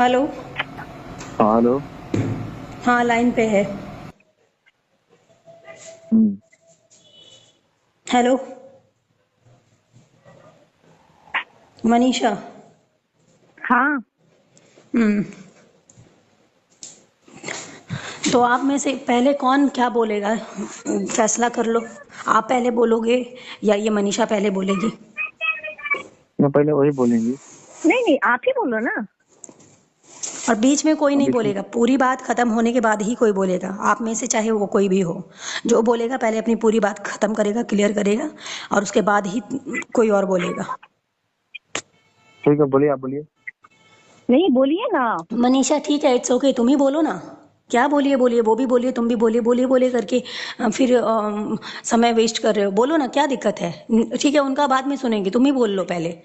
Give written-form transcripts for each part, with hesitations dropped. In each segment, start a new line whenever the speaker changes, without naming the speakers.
Hello.
हाँ hello.
हाँ, line पे है। हेलो मनीषा।
हाँ।
हम्म। तो आप में से पहले कौन क्या बोलेगा, फैसला कर लो। आप पहले बोलोगे या ये मनीषा पहले बोलेगी?
मैं पहले वही बोलेंगी।
नहीं नहीं, आप ही बोलो ना।
और बीच में कोई नहीं
अभी
बोलेगा, पूरी बात खत्म होने के बाद ही कोई बोलेगा, आप में से चाहे वो कोई भी हो। जो बोलेगा पहले अपनी पूरी बात खत्म करेगा, क्लियर करेगा, और उसके बाद ही कोई और बोलेगा।
ठीक है, बोलिए, आप बोलिए।
नहीं, बोलिए ना।
मनीषा ठीक है, इट्स ओके, तुम ही बोलो ना। क्या बोलिए बोलिए, वो भी बोलिए, तुम भी बोलिए, बोलिए बोलिए करके फिर समय वेस्ट कर रहे हो। बोलो ना, क्या दिक्कत है? ठीक है, उनका बाद में सुनेंगे, तुम ही बोल लो पहले।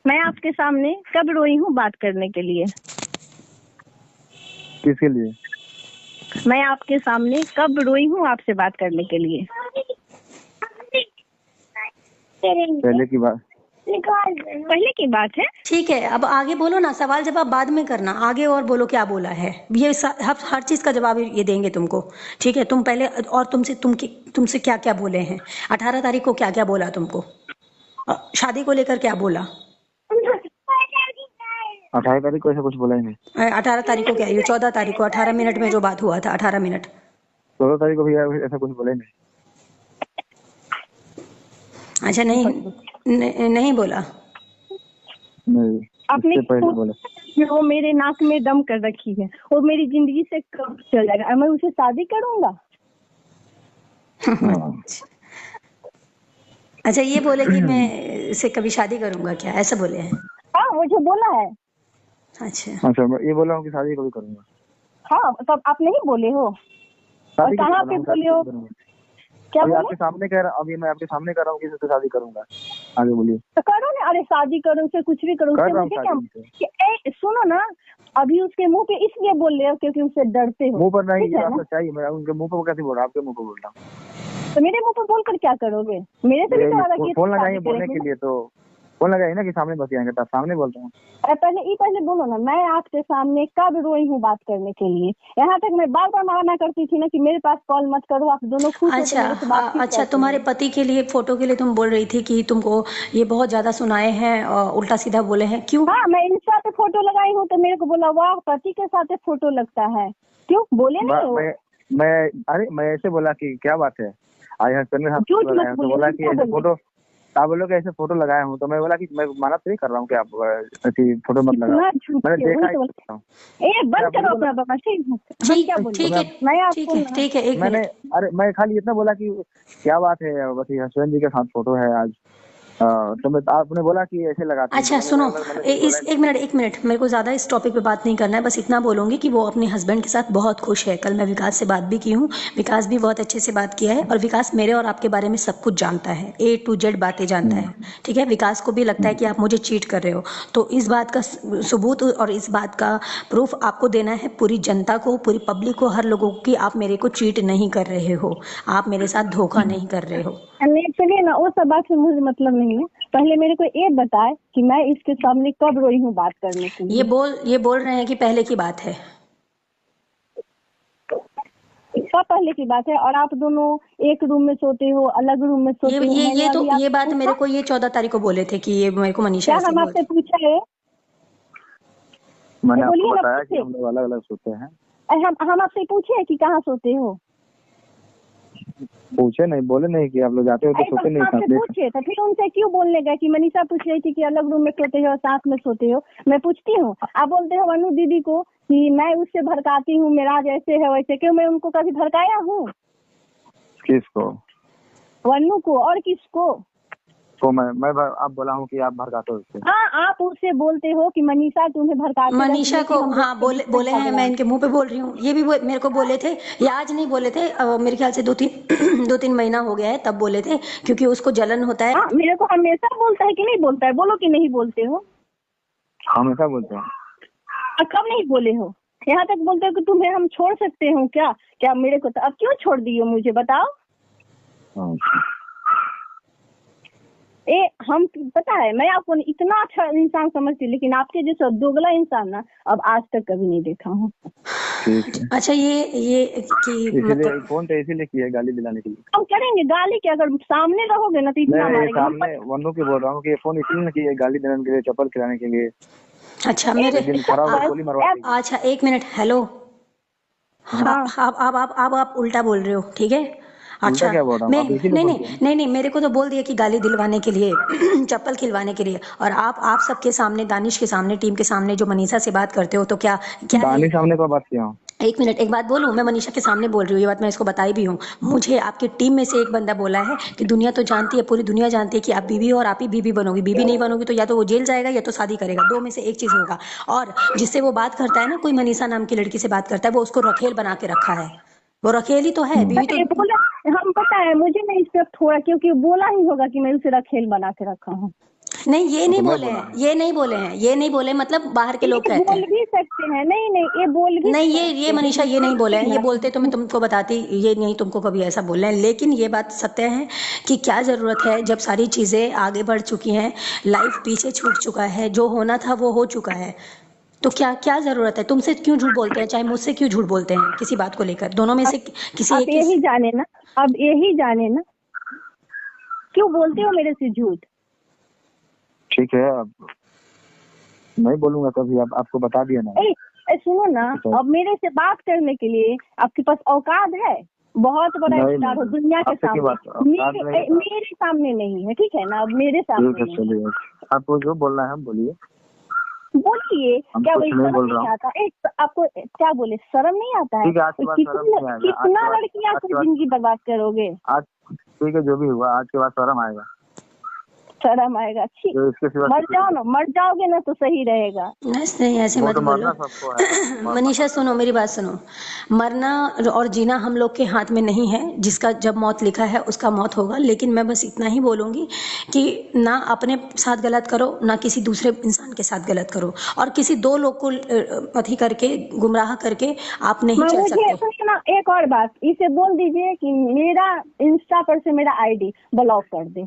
मैं आपके सामने कब रोई हूँ बात करने के लिए?
किसके लिए?
मैं आपके सामने कब रोई हूँ आपसे बात करने के लिए?
पहले
की बात।
पहले की बात है।
ठीक है, अब आगे बोलो ना, सवाल जवाब बाद में करना, आगे और बोलो क्या बोला है। ये हर चीज का जवाब ये देंगे तुमको। ठीक है, तुम पहले, और तुमसे क्या क्या बोले हैं? 18 तारीख को क्या क्या बोला तुमको? शादी को लेकर क्या बोला?
18 तारीख को ऐसा कुछ बोला ही नहीं।
18 तारीख को क्या, ये 14 तारीख को 18 मिनट में जो बात हुआ था, 18 मिनट।
14 तारीख को भी ऐसा कुछ बोला ही नहीं।
अच्छा, नहीं बोला।
नहीं,
आपने
इससे पहले बोला।
वो मेरे नाक में दम कर रखी है, वो मेरी जिंदगी से कब चल जाएगा? मैं उसे शादी करूंगा?
अच्छा, ये बोले कि मैं इससे कभी शादी करूंगा, क्या ऐसा बोले हैं?
हाँ, मुझे बोला है।
अच्छा,
मैं ये बोला हूँ कि शादी कभी करूंगा।
हाँ, तब आप नहीं बोले हो। और कहाँ पे बोले हो? क्या
अभी
बोले?
आपके सामने कह रहा, अभी मैं आपके सामने कह रहा हूँ कि इससे शादी करूंगा। आगे बोलिए।
तो करो ना, अरे शादी करो, उसे कुछ भी करो, उससे मुझे क्या? सुनो ना, अभी उसके मुंह पे इसलिए बोल रहे हो क्योंकि उससे डरते हो।
मुंह पर नहीं, ये बात सच्चाई। मैं उनके मुंह पर कैसे बोल रहा हूँ? आपके मुंह पर बोल रहा हूँ।
तो मेरे मुंह पर बोलकर क्या करोगे? मेरे से भी तो वादा किया
फोन लगाइए बोलने के लिए, तो फोन लगाइए ना कि सामने बतियाएंगे, तब सामने बोलता हूँ।
पहले बोलो ना, मैं आपके सामने कब रोई हूँ बात करने के लिए? यहाँ तक मैं बार बार मना करती थी ना कि मेरे पास कॉल मत करो, आप दोनों खुश हो तो मेरे से बात क्यों
अच्छा,
करते
तुम्हारे
हो?
पति के लिए फोटो के लिए तुम बोल रही थी कि तुमको ये बहुत ज्यादा सुनाए हैं और उल्टा सीधा बोले हैं, क्यों?
हाँ, मैं इंस्टा पे फोटो लगाई हूँ तो मेरे को बोला वाह पति के साथ फोटो लगता है। क्यों बोले नहीं हो?
मैं ऐसे बोला कि क्या बात है, आज हस्बैंड में
झूठ मत
लगाया, तो
बोलिए,
बोला कि
झूठ
ऐसे
बोलिए।
फोटो, आप बोलो कि ऐसे फोटो लगाया हूँ, तो मैं बोला कि मैं मना तो नहीं कर रहा हूँ कि आप ऐसी फोटो मत लगाओ।
कितना झूठ
मैंने
है,
देखा
बंद करो अपना बकवास। हम क्या बोले?
ठीक है,
मैं
ठीक
आपको
है, ठीक है, एक
मैंने,
मिनट।
अरे मैं खाली इतना बोला कि क्या बात है, बस हस्बैंड जी के साथ फोटो है आज। तो मैं, आपने बोला कि ऐसे लगाती हूँ,
अच्छा
तो
सुनो,
मैंने कुछ बोला ही नहीं।
एक मिनट, मेरे को ज़्यादा इस टॉपिक पे बात नहीं करना है, बस इतना बोलूँगी कि वो अपने हस्बैंड के साथ बहुत खुश है। कल मैं विकास से बात भी की हूँ, विकास भी बहुत अच्छे से बात किया है, और विकास मेरे और आपके बारे में सब कुछ जानता है, A to Z बातें जानता है। ठीक है, विकास को भी लगता है कि आप मुझे चीट कर रहे हो, तो इस बात का सबूत और इस बात का प्रूफ आपको देना है पूरी जनता को, पूरी पब्लिक को, हर लोगों को, कि आप मेरे को चीट नहीं कर रहे हो, आप मेरे साथ धोखा नहीं कर रहे हो।
चलिए ना, वो सब बात से मुझे मतलब नहीं है। पहले मेरे को ये बताए कि मैं इसके सामने कब रोई हूँ बात करने के लिए।
ये बोल रहे हैं कि पहले की बात है।
सब पहले की बात है, और आप दोनों एक रूम में सोते हो, अलग रूम में सोते हो।
ये बात मेरे को ये 14 तारीख को बोले थे कि ये मेरे को मनीषा
क्या
ऐसे
हम आपसे पूछा है?
मैंने आपको
बोलिए ना,
बताया कि हम लोग अलग अलग सोते हैं।
हम आपसे पूछे हैं कि कहाँ सोते हो?
पूछे नहीं, बोले नहीं कि आप लोग जाते हो तो सोते नहीं साथ में।
पूछे तो फिर उनसे क्यों बोलने गए कि मनीषा पूछ रही थी कि अलग रूम में सोते हो साथ में सोते हो? मैं पूछती हूँ, आप बोलते हो अनु दीदी को कि मैं उससे भड़काती हूँ, मेरा जैसे है वैसे। क्यों, मैं उनको कभी भड़काया हूँ?
किसको?
वन्नू को। और किसको?
तो मैं आप बोला हूँ कि आप भड़काते हो उससे।
हाँ, आप उससे बोलते हो कि मनीषा तुम्हें भड़काती है।
मनीषा को, हाँ बोले हैं, मैं इनके मुंह पे बोल रही हूँ। ये भी मेरे को बोले थे, ये आज नहीं बोले थे, मेरे ख्याल से 2-3 महीना हो गया है, तब बोले थे, क्योंकि उसको जलन होता है।
हाँ, मेरे को हमेशा बोलता है कि नहीं बोलता है? बोलो कि नहीं बोलते हो?
हमेशा बोलते हैं।
कब नहीं बोले हो? यहाँ तक बोलते हो कि तुम्हें हम छोड़ सकते हो क्या? क्या मेरे को? तो अब क्यों छोड़ दिए मुझे, बताओ? हम पता है, मैं आपको इतना अच्छा इंसान समझती, लेकिन आपके जैसा दोगला इंसान ना अब आज तक कभी नहीं देखा हूँ।
ठीक है,
अच्छा ये कि
इसीलिए
मतलब
फोन तो इसीलिए किया है, गाली दिलाने के लिए।
हम करेंगे गाली के, अगर सामने रहोगे ना तो इतना
नहीं
मारेंगे हम।
सामने वनु की बोल रहा हूँ कि ये फोन इसलिए ना किया है, गाली देने के लिए, चप्पल खिलाने के लिए।
अच्छा मेरे
दिन खराब हो गोली मरवा देगी।
अच्छा एक मिनट, हेलो।
हाँ
आप उल्टा बोल रहे हो, ठीक है।
उल्टा
अच्छा
क्या बोल रहा हूँ,
मैं
आप इसीलिए
नहीं
बोलते
नहीं
हैं।
नहीं नहीं मेरे को तो बोल दिया कि गाली दिलवाने के लिए चप्पल खिलवाने के लिए, और आप सबके सामने, दानिश के सामने, टीम के सामने जो मनीषा से बात करते हो, तो क्या क्या है?
दानी सामने को बात किया हूँ।
एक मिनट, एक बात बोलूं, मैं मनीषा के सामने बोल रही हूँ, ये बात मैं इसको बताई भी हूँ। मुझे आपकी टीम में से एक बंदा बोला है कि दुनिया तो जानती है, पूरी दुनिया जानती है कि आप बीवी हो और आप ही बीवी बनोगी, बीवी नहीं बनोगी तो या तो वो जेल जाएगा या तो शादी करेगा, दो में से एक चीज होगा। और जिससे वो बात करता है ना, कोई मनीषा नाम की लड़की से बात करता है, वो उसको रखेल बना के रखा है। वो रखेल ही तो है, बीवी
पता है,
तो
बोला हम, पता है मुझे नहीं, इस पे थोड़ा, क्योंकि बोला ही होगा कि मैं उसे रखेल बना के रखा हूँ।
नहीं, ये
वो
नहीं
तो मैं
बोले
बोला
हैं,
हूँ।
ये नहीं बोले हैं, ये नहीं बोले, मतलब बाहर के लोग
ये
कहते
बोल
हैं।
भी सकते हैं, नहीं नहीं ये बोल भी
नहीं,
सकते
ये
हैं,
मनीषा ये नहीं बोले हैं, ये
ना।
बोलते तो मैं तुमको बताती, ये नहीं तुमको कभी ऐसा बोल रहे हैं। लेकिन ये बात सत्य है कि क्या ज़रूरत है, जब सारी चीज़ें आगे बढ़ चुकी हैं, लाइफ पीछे छूट चुका है, जो होना था वो हो चुका है, तो क्या क्या ज़रूरत है? तुमसे क्यों झूठ बोलते हैं, चाहे मुझसे क्यों झूठ बोलते हैं किसी बात को लेकर, दोनों में से किसी
आप
एक की।
यही जाने ना, अब यही जाने ना क्यों बोलते हो मेरे से झूठ।
ठीक है, अब नहीं बोलूंगा कभी, आपको बता दिया ना।
सुनो ना, अब मेरे से बात करने के लिए आपके पास औकात है, बहुत बड़ा स्टार हो दुनिया के सामने, मेरे सामने नहीं है, ठीक है ना, अब मेरे सामने नहीं।
चलिए, आपको जो बोलना है बोलिए,
बोलिए। क्या
कुछ नहीं बोल रहा हूँ।
आता है आपको, क्या बोले, शर्म नहीं आता है? कितना लड़कियां की जिंदगी बर्बाद करोगे
आज। ठीक है, जो भी हुआ आज के बाद शर्म आएगा,
शर्म आएगा। अच्छी मर जाओ ना, मर जाओगे ना तो सही रहेगा।
नहीं, ऐसे मत बोलो मनीषा, सुनो मेरी बात सुनो। मरना और जीना हम लोग के हाथ में नहीं है, जिसका जब मौत लिखा है उसका मौत होगा। लेकिन मैं बस इतना ही बोलूंगी कि ना अपने साथ गलत करो, ना किसी दूसरे इंसान के साथ गलत करो, और किसी दो लोग को अथी करके, गुमराह करके आप नहीं चल सकते।
एक और बात, इसे बोल दीजिए कि मेरा इंस्टा पर से मेरा आईडी ब्लॉक कर दे।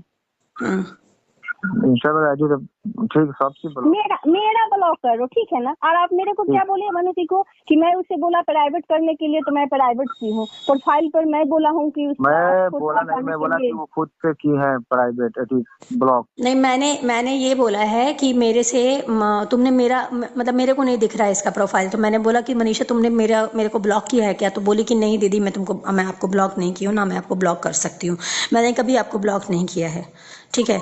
इंस्टा पर आईडी ठीक, सब चीज
मेरा ब्लॉक करो, ठीक है ना। और आप मेरे को क्या बोले मनुति को कि मैं उसे बोला प्राइवेट करने के लिए, तो मैं प्राइवेट की हूँ, प्रोफाइल पर मैं बोला हूँ कि
मैं बोला नहीं, मैं बोला कि वो खुद से की है प्राइवेट ब्लॉक।
नहीं, मैंने ये बोला है कि मेरे से तुमने मेरा, मतलब मेरे को नहीं दिख रहा है इसका प्रोफाइल, तो मैंने बोला कि मनीषा तुमने मेरे को ब्लॉक किया है क्या? तो बोली कि नहीं दीदी, मैं आपको ब्लॉक नहीं की हूँ, ना मैं आपको ब्लॉक कर सकती हूँ, मैंने कभी आपको ब्लॉक नहीं किया है, ठीक है।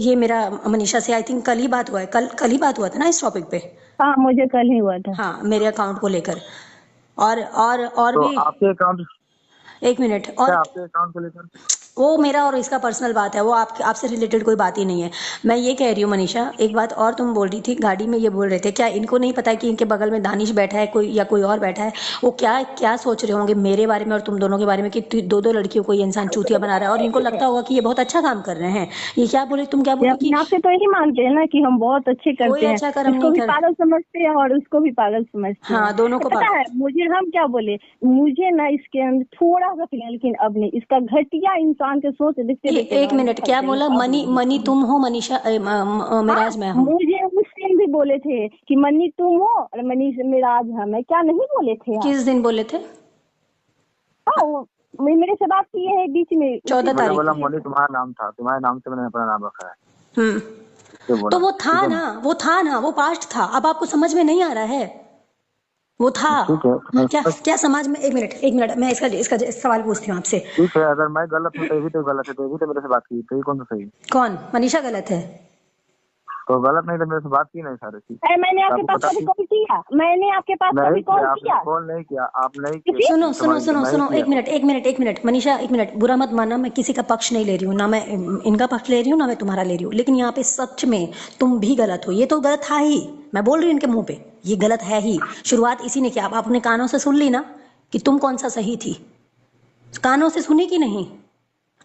ये मेरा मनीषा से आई थिंक कल ही बात हुआ है, कल ही बात हुआ था ना इस टॉपिक पे।
हाँ, मुझे कल ही हुआ था।
हाँ, मेरे अकाउंट को लेकर, और
तो
भी
आपके अकाउंट,
एक मिनट, और
आपके अकाउंट को लेकर
वो मेरा और इसका पर्सनल बात है, वो आपसे रिलेटेड कोई बात ही नहीं है। मैं ये कह रही हूँ मनीषा, एक बात और तुम बोल रही थी गाड़ी में, ये बोल रहे थे, क्या इनको नहीं पता है कि इनके बगल में दानिश बैठा है कोई, या कोई और बैठा है? वो क्या क्या सोच रहे होंगे मेरे बारे में और तुम दोनों के बारे में कि दो दो लड़कियों को ये इंसान चूतिया बना रहा है, और इनको लगता होगा कि ये बहुत अच्छा काम कर रहे हैं। ये क्या बोले, तुम क्या बोले कि
आपसे तो यही मानते हैं ना कि हम बहुत अच्छे करते हैं,
अच्छा कर्म
इसको
नहीं
भी
कर।
पागल समझते हैं और उसको भी पागल समझते हैं।
हाँ, दोनों को
पता है मुझे, हम क्या बोले, मुझे ना इसके अंदर थोड़ा सा फिलहाल, लेकिन अब नहीं, इसका घटिया इंसान के सोच देखते देखते
एक मिनट, क्या बोला? मनी तुम हो, मनीषा मिराज मैं हूँ।
मुझे उस दिन भी बोले थे कि मनी तुम हो और मनी मिराज हम है, क्या नहीं बोले थे आप?
किस दिन बोले थे?
हाँ, मेरे से बात की है बीच में
14 तारीख।
बोला मनी तुम्हारा नाम था, तुम्हारे नाम से मैंने अपना नाम रखा है।
तो वो था ना, वो पास्ट था, अब आपको समझ में नहीं आ रहा है? वो था। क्या समाज में, एक मिनट मैं इसका सवाल पूछती हूँ आपसे।
ठीक है, अगर मैं गलत हूँ तो भी तो गलत है, तो भी तो मेरे से बात की, तो ये कौन सा सही?
कौन? मनीषा गलत है?
तो गलत नहीं तो मेरे से बात की नहीं सारे चीज।
मैंने आपके पास कभी कॉल किया? मैंने आपके पास कभी कॉल किया?
कॉल नहीं किया, आप नहीं किया।
सुनो, एक मिनट मनीषा, एक मिनट, बुरा मत मानना, मैं किसी का पक्ष नहीं ले रही हूँ, ना मैं इनका पक्ष ले रही हूँ, ना मैं तुम्हारा ले रही हूँ, लेकिन यहाँ पे सच में तुम भी गलत हो, ये तो गलत था ही, मैं बोल रही हूँ इनके मुंह पे, ये गलत है ही। शुरुआत इसी ने किया, आप अपने कानों से सुन ली ना कि तुम कौन सा सही थी, कानों से सुनी कि नहीं?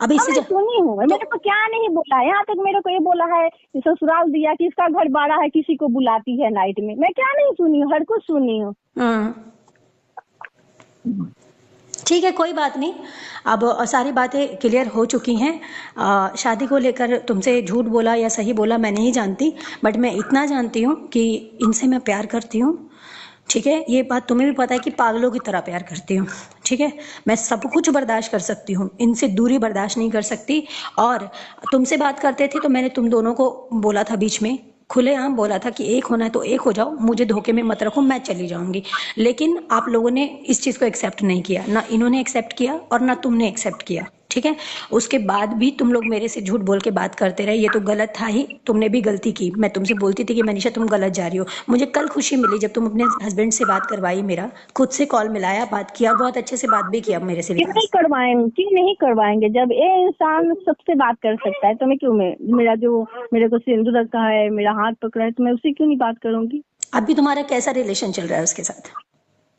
अभी
मैं सुनी हूँ, मेरे को क्या नहीं बोला, यहाँ तक मेरे को ये बोला है कि ससुराल दिया, कि इसका घर बाड़ा है, किसी को बुलाती है नाइट में, मैं क्या नहीं सुनी हूँ, हर कुछ सुनी हूँ।
ठीक है, कोई बात नहीं। अब सारी बातें क्लियर हो चुकी हैं। शादी को लेकर तुमसे झूठ बोला या सही बोला मैं नहीं जानती, बट मैं इतना जानती हूँ कि इनसे मैं प्यार करती हूँ। ठीक है, ये बात तुम्हें भी पता है कि पागलों की तरह प्यार करती हूँ। ठीक है, मैं सब कुछ बर्दाश्त कर सकती हूँ, इनसे दूरी बर्दाश्त नहीं कर सकती। और तुमसे बात करते थे तो मैंने तुम दोनों को बोला था, बीच में खुलेआम बोला था कि एक होना है तो एक हो जाओ, मुझे धोखे में मत रखो, मैं चली जाऊंगी। लेकिन आप लोगों ने इस चीज को एक्सेप्ट नहीं किया, ना इन्होंने एक्सेप्ट किया और ना तुमने एक्सेप्ट किया। ठीक है, उसके बाद भी तुम लोग मेरे से झूठ बोल के बात करते रहे, ये तो गलत था ही। तुमने भी गलती की। मैं तुमसे बोलती थी कि मनीषा तुम गलत जा रही हो। मुझे कल खुशी मिली जब तुम अपने हस्बैंड से बात करवाई, मेरा खुद से कॉल मिलाया, बात किया, बहुत अच्छे से बात भी किया मेरे से।
क्यों नहीं करवाएंगे, क्यों नहीं करवाएंगे? जब ये इंसान सबसे बात कर सकता है तो मैं क्यों, मेरा जो मेरे को सिंदूर रखा है, मेरा हाथ पकड़ा है, तो मैं उससे क्यों नहीं बात करूंगी?
अभी तुम्हारा कैसा रिलेशन चल रहा है उसके साथ?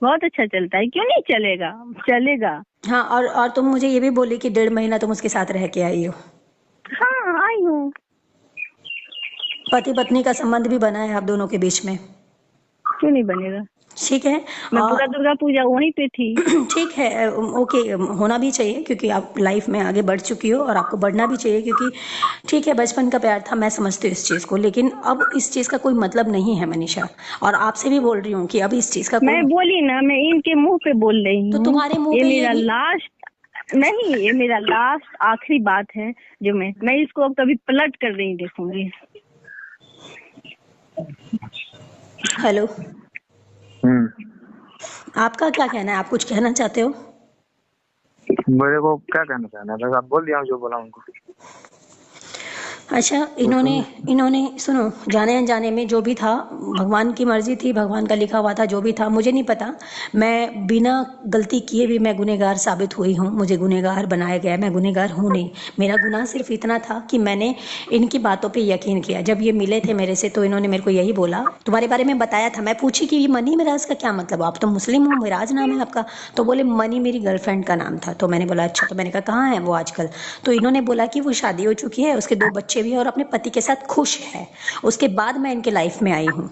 बहुत अच्छा चलता है, क्यों नहीं चलेगा, चलेगा।
हाँ, और तुम मुझे ये भी बोली कि 1.5 महीना तुम उसके साथ रह के आई हो।
हाँ, आई हूँ।
पति पत्नी का संबंध भी बना है आप दोनों के बीच में।
क्यों नहीं बनेगा?
ठीक है,
मैं पूरा दुर्गा पूजा वहीं पे थी।
ठीक है, ओके, होना भी चाहिए क्योंकि आप लाइफ में आगे बढ़ चुकी हो और आपको बढ़ना भी चाहिए, क्योंकि ठीक है बचपन का प्यार था, मैं समझती हूँ इस चीज़ को, लेकिन अब इस चीज़ का कोई मतलब नहीं है मनीषा। और आपसे भी बोल रही हूँ कि अब इस चीज़ का
मैं बोली ना, मैं इनके मुंह पे बोल रही हूँ।
तो तुम्हारे मुंह
ये
पे
मेरा
भी...
लास्ट नहीं, ये मेरा लास्ट आखिरी बात है जो मैं इसको अब कभी पलट कर नहीं देखूंगी।
हेलो, आपका क्या कहना है? आप कुछ कहना चाहते हो?
मेरे को क्या कहना चाहना है, बस आप बोल दिया जो बोला उनको।
अच्छा, इन्होंने सुनो, जाने अनजाने में जो भी था, भगवान की मर्जी थी, भगवान का लिखा हुआ था, जो भी था मुझे नहीं पता। मैं बिना गलती किए भी मैं गुनहगार साबित हुई हूँ, मुझे गुनहगार बनाया गया, मैं गुनहगार हूँ नहीं। मेरा गुनाह सिर्फ इतना था कि मैंने इनकी बातों पे यकीन किया। जब ये मिले थे मेरे से तो इन्होंने मेरे को यही बोला, तुम्हारे बारे में बताया था। मैं पूछी कि मनी मिराज का क्या मतलब, आप तो मुस्लिम हो, मिराज नाम है आपका। तो बोले मनी मेरी गर्लफ्रेंड का नाम था। तो मैंने बोला अच्छा। तो मैंने कहा कहाँ है वो आजकल? तो इन्होंने बोला कि वो शादी हो चुकी है, उसके 2 बच्चे भी हैं और अपने पति के साथ खुश है। उसके बाद मैं इनके लाइफ में आई हूँ,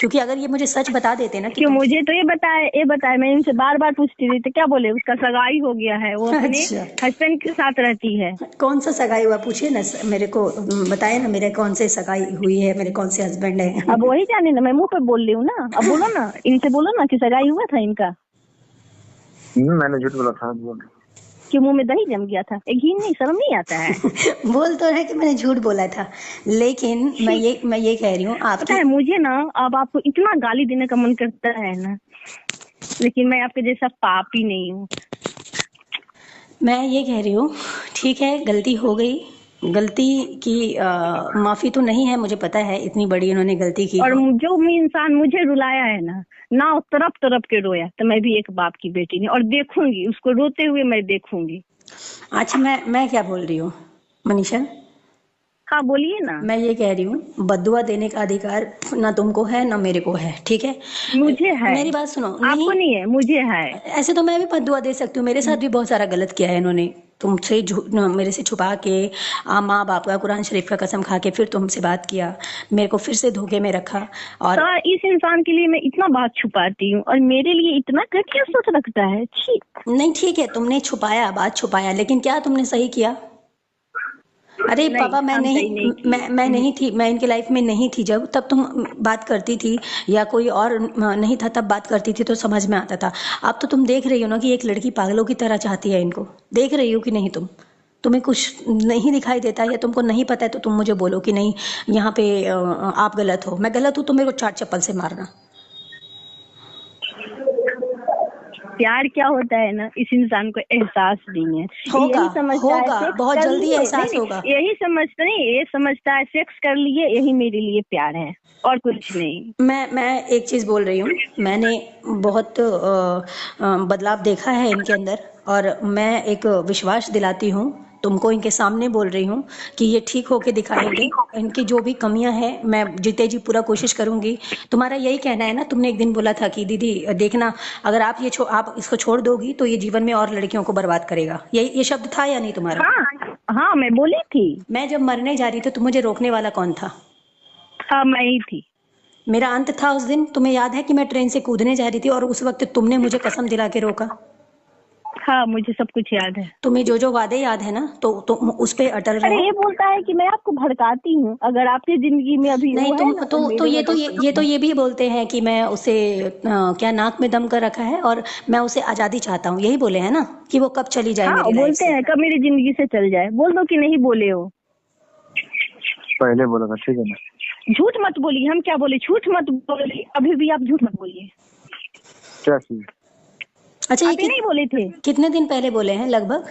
क्योंकि अगर ये मुझे सच बता देते ना कि
क्यों मुझे तो ये बताए मैं इनसे बार बार पूछती थी तो क्या बोले उसका सगाई हो गया है, वो अपने हस्बैंड के साथ रहती है।
कौन सा सगाई हुआ पूछिए ना मेरे को, बताए ना मेरे कौन से सगाई हुई है, मेरे कौन से हस्बैंड है।
अब वही जाने ना, मैं मुंह पे बोल रही हूँ ना। अब बोलो ना, इनसे बोलो ना कि सगाई हुआ था इनका।
मैंने झूठ बोला था,
कि मुंह में दही जम गया था, एक घी नहीं, शर्म नहीं आता है?
बोल तो रहे कि मैंने झूठ बोला था, लेकिन मैं ये कह रही हूँ
पता है मुझे ना, अब आपको इतना गाली देने का मन करता है ना, लेकिन मैं आपके जैसा पापी नहीं हूँ।
मैं ये कह रही हूँ ठीक है, गलती हो गई, गलती की माफी तो नहीं है, मुझे पता है इतनी बड़ी इन्होंने गलती की।
और जो इंसान मुझे रुलाया है ना तरफ तरफ के रोया, तो मैं भी एक बाप की बेटी नहीं, और देखूंगी उसको रोते हुए, मैं देखूंगी।
अच्छा, मैं क्या बोल रही हूँ मनीषा?
हाँ बोलिए ना।
मैं ये कह रही हूँ बद्दुआ देने का अधिकार ना तुमको है ना मेरे को है, ठीक है?
मुझे है।
मेरी बात सुनो।
आपको नहीं है, मुझे है।
ऐसे तो मैं भी बद्दुआ दे सकती हूँ, मेरे साथ भी बहुत सारा गलत किया है इन्होंने, तुमसे मेरे से छुपा के, माँ बाप का कुरान शरीफ का कसम खा के फिर तुमसे बात किया, मेरे को फिर से धोखे में रखा। और
तो इस इंसान के लिए मैं इतना बात छुपाती हूँ और मेरे लिए इतना घटिया सोच रखता है।
नहीं ठीक है, तुमने छुपाया, बात छुपाया, लेकिन क्या तुमने सही किया? अरे पापा, मैं नहीं थी, मैं इनके लाइफ में नहीं थी जब, तब तुम बात करती थी, या कोई और नहीं था तब बात करती थी तो समझ में आता था। अब तो तुम देख रही हो ना कि एक लड़की पागलों की तरह चाहती है इनको, देख रही हो कि नहीं? तुम्हें कुछ नहीं दिखाई देता या तुमको नहीं पता है तो तुम मुझे बोलो कि नहीं यहाँ पे आप गलत हो। मैं गलत हूँ तो मेरे को 4 चप्पल से मारना।
प्यार क्या होता है ना, इस इंसान को एहसास नहीं है।
होगा,
यही समझता है
बहुत जल्दी एहसास होगा।
यही समझता नहीं, ये समझता है सेक्स कर लिए यही मेरे लिए प्यार है, और कुछ नहीं।
मैं एक चीज बोल रही हूँ, मैंने बहुत बदलाव देखा है इनके अंदर, और मैं एक विश्वास दिलाती हूँ तुमको, इनके सामने बोल रही हूँ कि ये ठीक होके दिखाएंगे। इनकी जो भी कमियां हैं मैं जीते जी पूरा कोशिश करूंगी। तुम्हारा यही कहना है ना, तुमने एक दिन बोला था कि दीदी देखना, अगर आप आप इसको छोड़ दोगी तो ये जीवन में और लड़कियों को बर्बाद करेगा, ये शब्द था या नहीं तुम्हारा?
हाँ, मैं बोली थी।
मैं जब मरने जा रही थी तो मुझे रोकने वाला कौन था?
हाँ, मैं ही थी।
मेरा अंत था उस दिन। तुम्हें याद है कि मैं ट्रेन से कूदने जा रही थी और उस वक्त तुमने मुझे कसम दिला के रोका?
हाँ मुझे सब कुछ याद है।
तुम्हें जो वादे याद है ना, तो तुम उस पे अटल
अरे
रहो।
ये बोलता है कि मैं आपको भड़काती हूँ, अगर आपकी जिंदगी में अभी
नहीं
वो है
तुम
ना
तो
मेरे
ये तो
वजह से
ये तो ये भी बोलते हैं कि मैं उसे क्या नाक में दम कर रखा है और मैं उसे आजादी चाहता हूँ, यही बोले हैं ना कि वो कब चली जाए
हाँ
मेरी लाइफ
बोलते
से।
हैं कब मेरी जिंदगी से चल जाए। बोल दो कि नहीं बोले हो।
पहले बोला था, ठीक है ना।
झूठ मत बोलिए, हम क्या बोले, झूठ मत बोलिए, अभी भी आप झूठ मत बोलिए।
क्या चीज?
अच्छा ये
आप ये नहीं बोले थे,
कितने दिन पहले बोले हैं लगभग?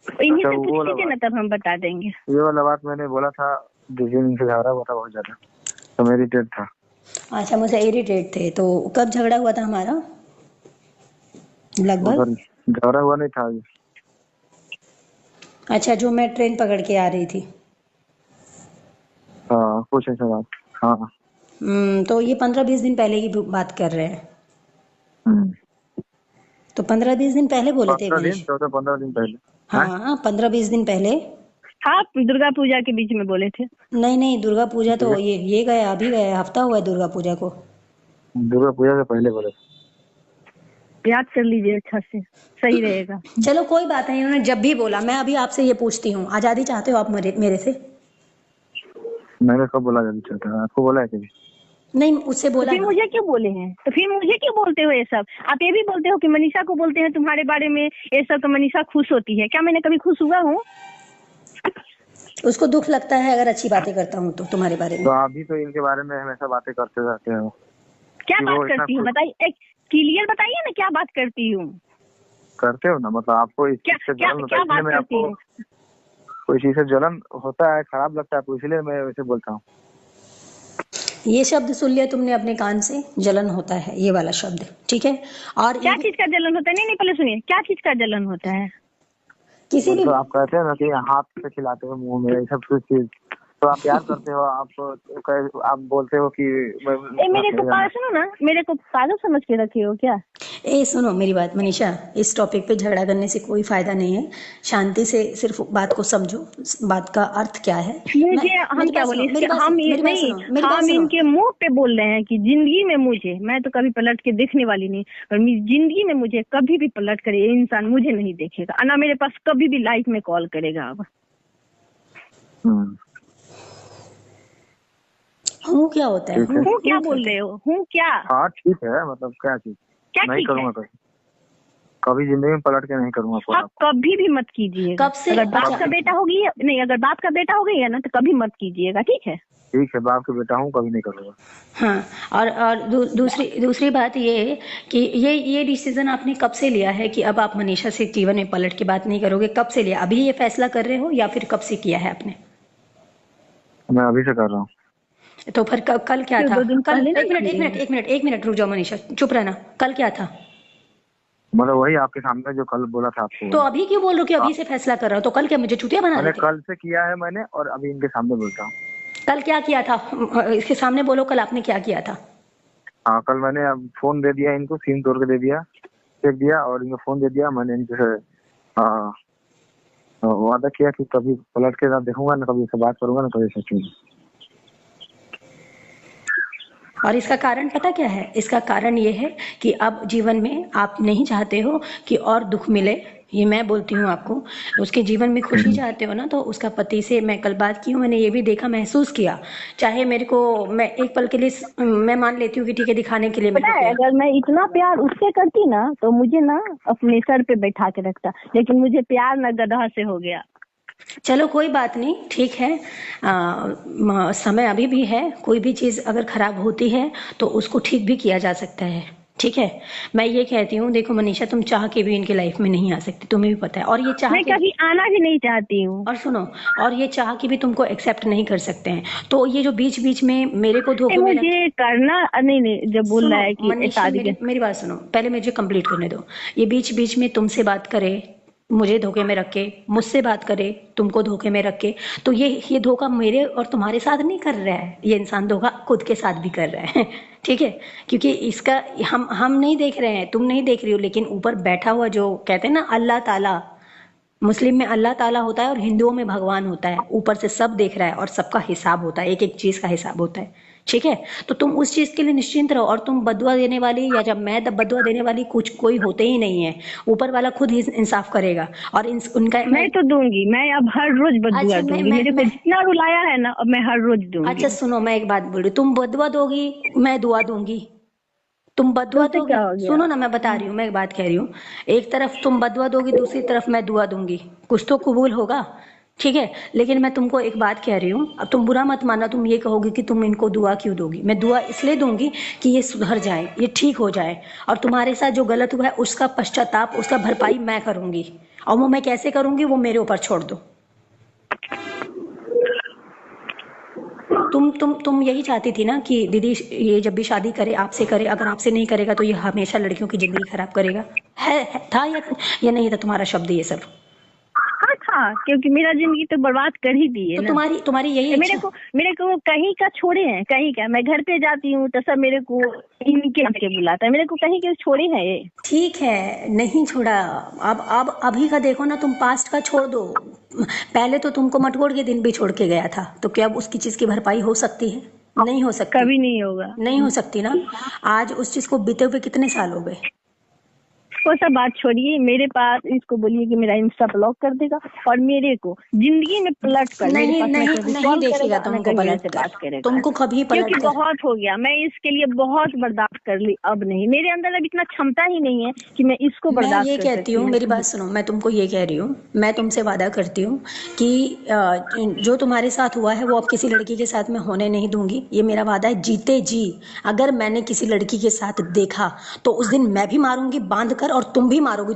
इन्हीं
अच्छा
से
वो
पूछ
वाला
लीजिए ना,
बात,
तब हम बता देंगे।
ये वाला बात मैंने बोला था जिस दिन इनसे झगड़ा हुआ था बहुत ज्यादा, तो मेरी डेट था।
अच्छा मुझे इरिटेट थे, तो कब झगड़ा हुआ था हमारा लगभग?
उधर झगड़ा हुआ नहीं था।
अच्छा जो मैं ट्रेन पकड़ के आ रही थी।
हाँ कुछ ऐसा बात। हाँ।
तो ये 15-20 दिन पहले की बात कर रहे हैं।
हम्म।
तो 15-20 दिन पहले बोले थे
15 दिन,
मनीष।
14-15 दिन पहले। हाँ?
हाँ 15-20 दिन पहले।
हाँ दुर्गा पूजा के बीच में बोले थे।
नहीं नहीं, दुर्गा पूजा तो
दुर्गा
ये गया, अभी गया, हफ्ता हुआ है दुर्गा पूजा को।
दुर्गा पूजा से पहले बोला था।
याद कर लीजिए अच्छा से, सही रहेगा।
चलो कोई बात नहीं, उन्होंने जब भी बोला। मैं अभी आपसे ये पूछती हूँ, आजादी चाहते हो आप मेरे से?
मैंने कब बोला जल्दी चाहता है? आपको बोला है कभी?
नहीं उससे
तो
बोला
फिर
ना।
मुझे क्यों बोले हैं, तो फिर मुझे क्यों बोलते हो ये सब? आप ये भी बोलते हो कि मनीषा को बोलते हैं तुम्हारे बारे में ये सब, तो मनीषा खुश होती है क्या? मैंने कभी खुश हुआ हूँ?
उसको दुख लगता है अगर अच्छी बातें करता हूँ तो तुम्हारे बारे में।
तो आप भी तो इनके बारे में हमेशा बातें करते रहते हो
क्या
कि वो
बात
इतना
करती हूँ बताइए, एक क्लियर बताइए ना, क्या बात करती हूँ?
करते हो ना, मतलब आपको इस
क्या
चीज से
क्या
जलन होता
क्या
है, इसलिए
बात
मैं
करती
आपको
हूँ?
कोई चीज से जलन होता है, खराब लगता है आपको, इसलिए मैं वैसे बोलता हूँ।
ये शब्द सुन लिया तुमने अपने कान से, जलन होता है, ये वाला शब्द, ठीक है। और
क्या चीज का जलन होता है? नहीं नहीं पहले सुनिए, क्या चीज का जलन होता है?
किसी भी
मतलब आप कहते हैं ना कि हाथ से खिलाते हो मुंह में, ये सब कुछ चीज तो आप प्यार करते हो, आप बोलते हो कि
मेरे को पागल, सुनो ना, मेरे को पागल समझ के रखे हो क्या?
सुनो मेरी बात मनीषा, इस टॉपिक पे झगड़ा करने से कोई फायदा नहीं है। शांति से सिर्फ बात को समझो, बात का अर्थ क्या है।
मुझे हम क्या बोले, हम ये नहीं, हम इनके मुंह पे बोल रहे हैं कि जिंदगी में मुझे, मैं तो कभी पलट के देखने वाली नहीं, और जिंदगी में मुझे कभी भी पलट कर ये इंसान मुझे नहीं देखेगा, ना मेरे पास कभी भी लाइफ में कॉल करेगा। अब
हूँ क्या होता है?
हूँ क्या बोल रहे हो? हूँ क्या?
हाँ ठीक है, मतलब क्या चीज?
क्या
नहीं
ठीक है?
करूँगा कभी जिंदगी में पलट के नहीं करूँगा।
आप कभी भी मत कीजिएगा।
कब से?
अगर बाप
अच्छा
का बेटा होगी नहीं, अगर बाप का बेटा हो गई है ना तो कभी मत कीजिएगा, ठीक है?
ठीक है, बाप के बेटा हूँ, कभी नहीं करूँगा।
हाँ, और दूसरी बात ये है कि ये डिसीजन आपने कब से लिया है कि अब आप मनीषा से जीवन में पलट के बात नहीं करोगे? कब से लिया? अभी ये फैसला कर रहे हो या फिर कब से किया है आपने?
मैं अभी से कर रहा हूँ।
तो फिर कल क्या था?
2 दिन
कल
पहले
एक मिनट रुक जाओ मनीषा, चुप रहना। कल क्या था?
मतलब वही आपके सामने जो कल बोला था आपको।
तो अभी क्यों बोल रहे हो कि अभी से फैसला कर रहा हो? तो कल क्या मुझे चुतिया बना
मैंने
रहे थे?
कल से किया है मैंने, और अभी इनके सामने बोलता हूँ।
कल क्या किया था? इसके सामने बोलो, कल आपने क्या किया था?
हाँ कल मैंने अब फोन दे दिया इनको, सिम तोड़ के दे दिया, फेंक दिया, और इनको फोन दे दिया। मैंने इनके से वादा किया कि कभी पलट के ना देखूंगा, ना कभी इससे बात करूंगा, ना कभी सोचूंगा।
और इसका कारण पता क्या है? इसका कारण ये है कि अब जीवन में आप नहीं चाहते हो कि और दुख मिले। ये मैं बोलती हूँ आपको, उसके जीवन में खुशी चाहते हो ना, तो उसका पति से मैं कल बात की हूँ, मैंने ये भी देखा, महसूस किया। चाहे मेरे को, मैं एक पल के लिए मैं मान लेती हूँ कि ठीक है, दिखाने के लिए
पता है, अगर मैं इतना प्यार उससे करती ना तो मुझे ना अपने सर पे बैठा के रखता, लेकिन मुझे प्यार ना गधा से हो गया।
चलो कोई बात नहीं, ठीक है। समय अभी भी है। कोई भी चीज़ अगर खराब होती है तो उसको ठीक भी किया जा सकता है, ठीक है। मैं ये कहती हूँ, देखो मनीषा, तुम चाह के भी इनके लाइफ में नहीं आ सकती, तुम्हें भी पता है। और ये चाह
मैं
के
कभी आना भी नहीं चाहती हूँ।
और सुनो, और ये चाह के भी तुमको एक्सेप्ट नहीं कर सकते हैं। तो ये जो बीच बीच में मेरे को धोखे में
मुझे करना नहीं, जब बोल रहा है कि
मनीषा,
शादी
मेरी बात सुनो, पहले मुझे कंप्लीट करने दो। ये बीच बीच में तुमसे बात करे, मुझे धोखे में रख के, मुझसे बात करे, तुमको धोखे में रख के, तो ये धोखा मेरे और तुम्हारे साथ नहीं कर रहा है, ये इंसान धोखा खुद के साथ भी कर रहा है ठीक है। क्योंकि इसका हम नहीं देख रहे हैं, तुम नहीं देख रही हो, लेकिन ऊपर बैठा हुआ जो कहते हैं ना अल्लाह ताला, मुस्लिम में अल्लाह ताला होता है और हिंदुओं में भगवान होता है, ऊपर से सब देख रहा है और सबका हिसाब होता है, एक एक चीज का हिसाब होता है। ठीक है, तो तुम उस चीज के लिए निश्चिंत रहो। और तुम बदुआ देने वाली या जब मैं बदुआ देने वाली कुछ कोई होते ही नहीं है, ऊपर वाला खुद ही इंसाफ करेगा। और उनका
मैं तो दूंगी, मैं अब हर रोज बदुआ दूंगी। मेरे को जितना रुलाया है ना, अब मैं हर रोज दूंगी।
अच्छा सुनो, मैं एक बात बोल रही हूँ, तुम बदुआ दोगी, मैं दुआ दूंगी। तुम बदुआ दोगी, सुनो ना मैं बता रही हूँ, मैं एक बात कह रही हूँ, एक तरफ तुम बदुआ दोगी, दूसरी तरफ मैं दुआ दूंगी, कुछ तो कबूल होगा, ठीक है। लेकिन मैं तुमको एक बात कह रही हूँ, अब तुम बुरा मत मानना, तुम ये कहोगे कि तुम इनको दुआ क्यों दोगी। मैं दुआ इसलिए दूंगी कि ये सुधर जाए, ये ठीक हो जाए, और तुम्हारे साथ जो गलत हुआ है उसका पश्चाताप, उसका भरपाई मैं करूंगी। और वो मैं कैसे करूंगी वो मेरे ऊपर छोड़ दो। तुम यही चाहती थी ना कि दीदी ये जब भी शादी करे आपसे करे, अगर आपसे नहीं करेगा तो ये हमेशा लड़कियों की जिंदगी खराब करेगा। था या नहीं था तुम्हारा शब्द ये सब?
हाँ, क्योंकि मेरा जिंदगी तो बर्बाद कर ही दी है
तो
ना।
तुम्हारी यही
मेरे को वो कहीं का छोड़े हैं, कहीं का। मैं घर पे जाती हूँ तो सब मेरे को इनके के बुलाता है, मेरे को कहीं के छोड़े हैं ये।
ठीक है, नहीं छोड़ा। अब अभी का देखो ना, तुम पास्ट का छोड़ दो। पहले तो तुमको मटकोड़ के दिन भी छोड़ के गया था, तो क्या अब उसकी चीज की भरपाई हो सकती है? नहीं हो सकती,
कभी नहीं होगा,
नहीं हो सकती ना। आज उस चीज को बीते हुए कितने साल हो गए?
वो सब बात छोड़िए, मेरे पास इसको बोलिए कि मेरा इंस्टा ब्लॉक कर देगा, और मेरे को जिंदगी में पलट कर
नहीं देखेगा तुमको पलट कर, तुमको कभी पलट
कर। बहुत हो गया, मैं इसके लिए बहुत बर्दाश्त कर ली, अब नहीं। मेरे अंदर अब इतना क्षमता ही नहीं है कि मैं इसको बर्दाश्त कर सकती हूँ।
मैं ये कहती हूँ, मेरी बात सुनो, मैं तुमको ये कह रही हूँ, मैं तुमसे वादा करती हूँ कि जो तुम्हारे साथ हुआ है वो अब किसी लड़की के साथ मैं होने नहीं दूंगी। ये मेरा वादा है, जीते जी अगर मैंने किसी लड़की के साथ देखा तो उस दिन मैं भी मारूंगी बांध कर, और तुम भी मारोगी।